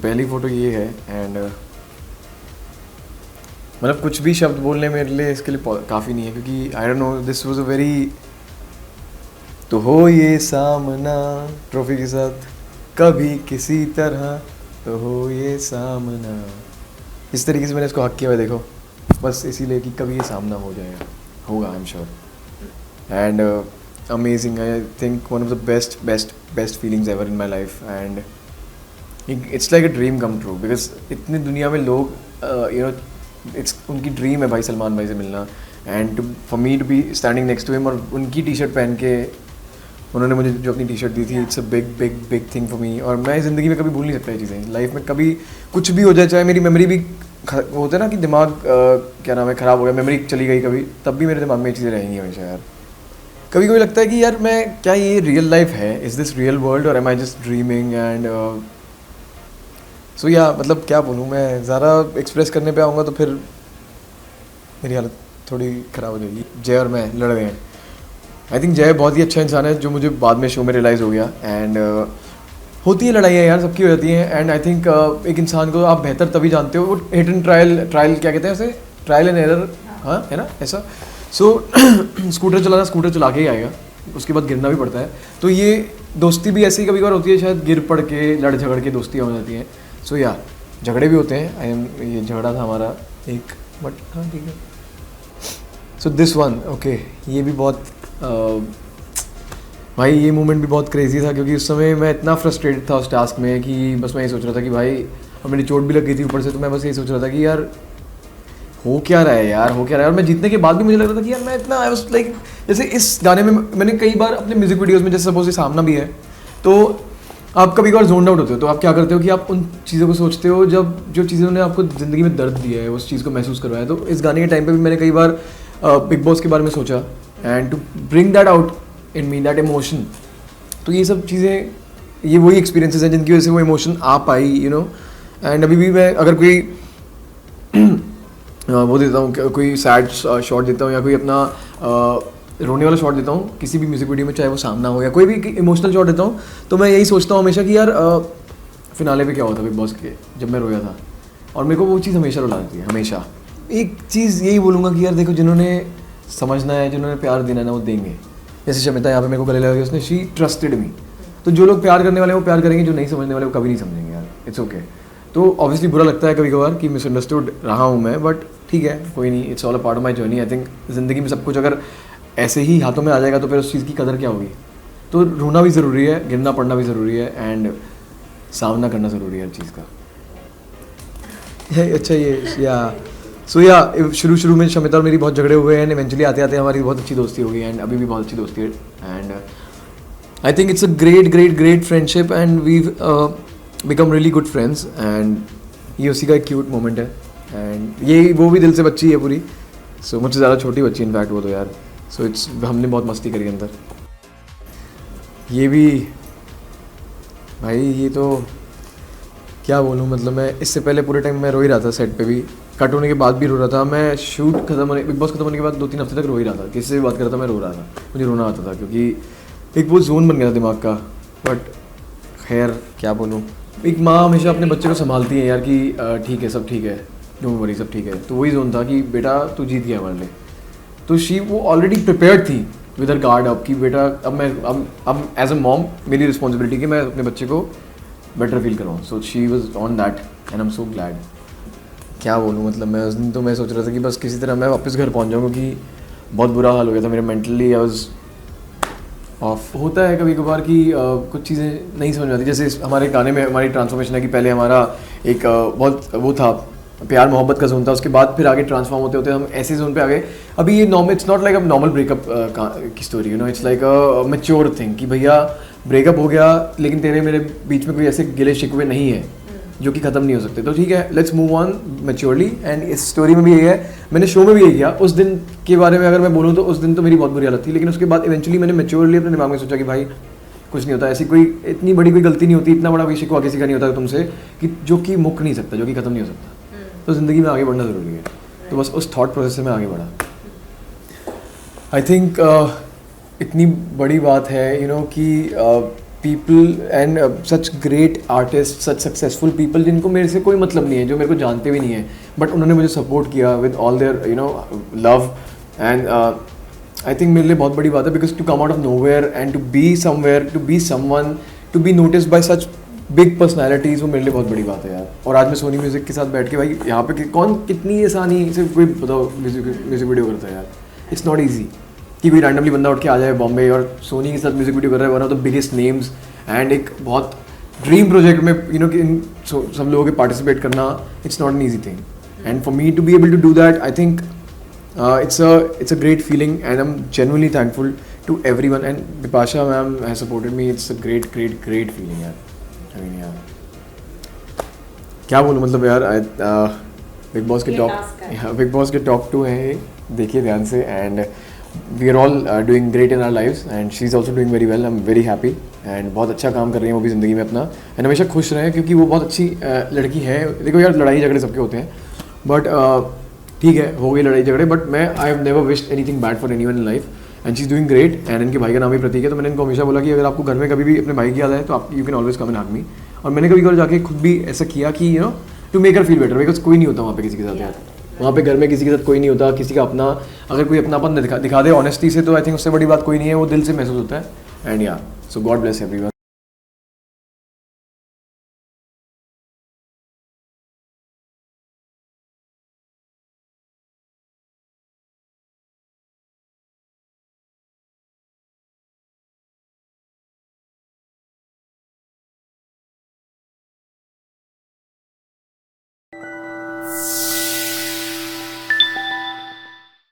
पहली फ़ोटो ये है एंड मतलब कुछ भी शब्द बोलने मेरे लिए इसके लिए काफ़ी नहीं है, क्योंकि I don't know, this was a very, तो हो ये सामना ट्रॉफी के साथ कभी किसी तरह, तो हो ये सामना, इस तरीके से मैंने इसको हक किया हुआ है, देखो बस इसीलिए कि कभी ये सामना हो जाएगा, होगा I am sure. And amazing, I think one of the best feelings ever in my life. And it's like a dream come true, because इतनी दुनिया में लोग यू नो इट्स उनकी ड्रीम है भाई सलमान भाई से मिलना, and for me to be standing next to him, और उनकी टी शर्ट पहन के उन्होंने मुझे जो अपनी टी शर्ट दी थी, it's a big big big thing for me. और मैं ज़िंदगी में कभी भूल नहीं सकता ये चीज़ें. लाइफ में कभी कुछ भी हो जाए, चाहे मेरी मेमोरी भी होता है ना कि दिमाग क्या नाम है ख़राब हो गया, मेमोरी चली गई कभी, तब भी मेरे दिमाग में ये चीज़ें रहेंगी हमेशा यार. कभी कभी लगता है कि यार मैं क्या ये रियल लाइफ है, इज़ दिस रियल वर्ल्ड और am I just dreaming. And so या मतलब क्या बोलूँ, मैं ज़्यादा एक्सप्रेस करने पे आऊँगा तो फिर मेरी हालत थोड़ी ख़राब हो जाएगी. जय और मैं लड़ रहे हैं. आई थिंक जय बहुत ही अच्छा इंसान है, जो मुझे बाद में शो में रियलाइज़ हो गया. एंड होती है लड़ाइयाँ यार, सबकी हो जाती हैं. एंड आई थिंक एक इंसान को आप बेहतर तभी जानते हो, वो हिट एंड ट्रायल क्या कहते हैं उसे, ट्रायल एंड एरर, हाँ है ना ऐसा. सो स्कूटर चला के ही आएगा, उसके बाद गिरना भी पड़ता है. तो ये दोस्ती भी ऐसी कभी कभार होती है, शायद गिर पड़ के लड़ झगड़ के दोस्तियाँ हो जाती हैं. सो या झगड़े भी होते हैं. ये झगड़ा था हमारा एक, बट हाँ ठीक है. सो दिस वन ओके, ये भी बहुत भाई ये मोमेंट भी बहुत क्रेजी था, क्योंकि उस समय मैं इतना फ्रस्ट्रेटेड था उस टास्क में कि बस मैं ये सोच रहा था कि भाई, और मेरी चोट भी लग गई थी ऊपर से, तो मैं बस ये सोच रहा था कि यार हो क्या रहा है यार, हो क्या रहा है. और मैं जीतने के बाद भी मुझे लग रहा था कि यार मैं इतना आई वाज लाइक, जैसे इस गाने में मैंने कई बार अपने म्यूजिक वीडियोज़ में, जैसे सपोज ये सामना भी है, तो आप कभी कभार जोन आउट होते हो, तो आप क्या करते हो कि आप उन चीज़ों को सोचते हो जब जो चीज़ों ने आपको ज़िंदगी में दर्द दिया है, उस चीज़ को महसूस करवाया. तो इस गाने के टाइम पे भी मैंने कई बार बिग बॉस के बारे में सोचा, and to bring that out in me, that emotion. तो ये सब चीज़ें, ये वही एक्सपीरियंसेस हैं जिनकी वजह से वो इमोशन आ पाई, यू नो. एंड अभी भी मैं अगर कोई वो देता हूँ, कोई सैड शॉट देता हूँ या कोई अपना रोने वाला शॉट देता हूँ किसी भी म्यूजिक वीडियो में, चाहे वो सामना हो या कोई भी इमोशनल शॉट देता हूँ, तो मैं यही सोचता हूँ हमेशा कि यार फिनाले पे क्या हुआ था बिग बॉस के, जब मैं रोया था. और मेरे को वो चीज़ हमेशा रुला देती है, हमेशा. एक चीज़ यही बोलूँगा कि यार देखो, जिन्होंने समझना है, जिन्होंने प्यार देना है ना, वो देंगे. जैसे शमिता यहाँ पे मेरे को गले लगा, उसने शी ट्रस्टेड मी. तो जो लोग प्यार करने वाले वो प्यार करेंगे, जो नहीं समझने वाले वो कभी नहीं समझेंगे यार. It's okay. तो ऑब्वियसली बुरा लगता है कभी कभार कि मिसअंडरस्टूड रहा हूँ मैं, बट ठीक है, कोई नहीं. It's all a part of my journey. I think ज़िंदगी में सब कुछ अगर ऐसे ही हाथों में आ जाएगा तो फिर उस चीज़ की कदर क्या होगी. तो रोना भी ज़रूरी है, गिरना पड़ना भी ज़रूरी है, एंड सामना करना ज़रूरी है हर चीज़ का. अच्छा ये या सो या शुरू में शमिता और मेरी बहुत झगड़े हुए हैं, इवेंचुअली आते आते हमारी बहुत अच्छी दोस्ती हो गई, एंड अभी भी बहुत अच्छी दोस्ती है. And I think it's a great friendship, and we become really good friends. And ये उसी का एक क्यूट मोमेंट है. एंड ये वो भी दिल से बच्ची है पूरी, सो मुझसे ज़्यादा छोटी बच्ची इनफैक्ट वो तो यार. सो इट्स, हमने बहुत मस्ती करी अंदर. ये भी भाई, ये तो क्या बोलूँ, मतलब मैं इससे पहले पूरे टाइम मैं रो ही रहा था, सेट पे भी कट होने के बाद भी रो रहा था. मैं शूट खत्म होने, बिग बॉस खत्म होने के बाद 2-3 हफ्ते तक रो ही रहा था. किसी से भी बात कर रहा था मैं रो रहा था, मुझे रोना आता था, क्योंकि एक वो जोन बन गया था दिमाग का. बट खैर क्या बोलूँ, एक माँ हमेशा अपने बच्चे को संभालती है यार कि ठीक है, सब ठीक है, डोंट वरी, सब ठीक है. तो वही जोन था कि बेटा तू जीत गया हमारे लिए. तो शी वो ऑलरेडी प्रिपेयर्ड थी विद हर गार्ड अप कि बेटा अब एज अ मॉम मेरी रिस्पॉन्सिबिलिटी कि मैं अपने बच्चे को बेटर फील कराऊँ. So she was on that and I am so glad. क्या बोलूँ, मतलब मैं उस दिन तो मैं सोच रहा था कि बस किसी तरह मैं वापस घर पहुँच जाऊँ, क्योंकि बहुत बुरा हाल हो गया था मेरा मेंटली. I was of. होता है कभी कभार कि कुछ चीज़ें नहीं समझ में आती. जैसे हमारे गाने में हमारी ट्रांसफॉर्मेशन है कि पहले हमारा एक बहुत वो था, प्यार मोहब्बत का जोन था, उसके बाद फिर आगे ट्रांसफॉर्म होते होते हम ऐसे जोन पे आ गए. अभी ये it's not like a normal breakup की story, you know. It's like a mature thing कि भैया ब्रेकअप हो गया, लेकिन तेरे मेरे बीच में कोई ऐसे गिले शिकवे नहीं है जो कि ख़त्म नहीं हो सकते. तो ठीक है, let's move on maturely. And इस स्टोरी में भी यही है, मैंने शो में भी यही किया. उस दिन के बारे में अगर मैं बोलूँ तो उस दिन तो मेरी बहुत बुरी हालत थी, लेकिन उसके बाद इवेंचुअली मैंने मैच्योरली अपने दिमाग में सोचा कि भाई कुछ नहीं होता, ऐसी कोई इतनी बड़ी कोई गलती नहीं होती, इतना बड़ा कोई शिकवा किसी का नहीं होता तुमसे कि जो कि मुक नहीं सकता, जो कि ख़त्म नहीं हो सकता. तो ज़िंदगी में आगे बढ़ना ज़रूरी है. तो बस उस थॉट प्रोसेस से मैं आगे बढ़ा. आई थिंक इतनी बड़ी बात है, यू नो, कि people and such great artist, such successful people जिनको मेरे से कोई मतलब नहीं है, जो मेरे को जानते भी नहीं है, बट उन्होंने मुझे सपोर्ट किया with all their love and I think मेरे लिए बहुत बड़ी बात है, because to come out of nowhere and to be somewhere, to be someone, to be noticed by such big personalities, वो मेरे लिए बहुत बड़ी बात है यार। और आज मैं सोनी म्यूज़िक के साथ बैठ के, भाई यहाँ पे कौन कितनी आसानी से कोई बताओ म्यूज़िक वीडियो करता है यार। इट्स नॉट ईजी कि कोई रैंडमली बंदा उठ के आ जाए बॉम्बे और सोनी के साथ म्यूज़िक वीडियो कर रहा है, one of the biggest names, and एक बहुत ड्रीम प्रोजेक्ट में कि इन सब लोगों के पार्टिसिपेट करना, it's not an easy thing, and for me to be able to do that, I think it's a great feeling, and I'm genuinely thankful to everyone, and Bipasha ma'am has supported me. It's a great feeling यार। I mean यार क्या बोलूँ, मतलब यार big boss के top 2 हैं ये, देखिए ध्यान से, and we are all doing great in our lives, and she is also doing very well. I am very happy, and बहुत अच्छा काम कर रही है वो भी ज़िंदगी में अपना, एंड हमेशा खुश रहें, क्योंकि वो बहुत अच्छी लड़की है। देखो यार, लड़ाई झगड़े सबके होते हैं, बट ठीक है, हो गई लड़ाई झगड़े, बट मैं I have never wished anything bad for anyone in life, and she is doing great, and इनके भाई का नाम ही प्रतीक है। तो मैंने इनको हमेशा बोला कि अगर आपको घर में कभी भी अपने भाई की याद आए तो आप you can always come and hug me, और मैंने कभी जाके खुद भी ऐसा किया कि to make her feel better, because कोई नहीं होता वहाँ पे किसी के साथ यार, वहाँ पे घर में किसी के साथ कोई नहीं होता, किसी का अपना अगर कोई अपनापन दिखा दे ऑनेस्टी से, तो आई थिंक उससे बड़ी बात कोई नहीं है, वो दिल से महसूस होता है, एंड या सो गॉड ब्लेस एवरीवन।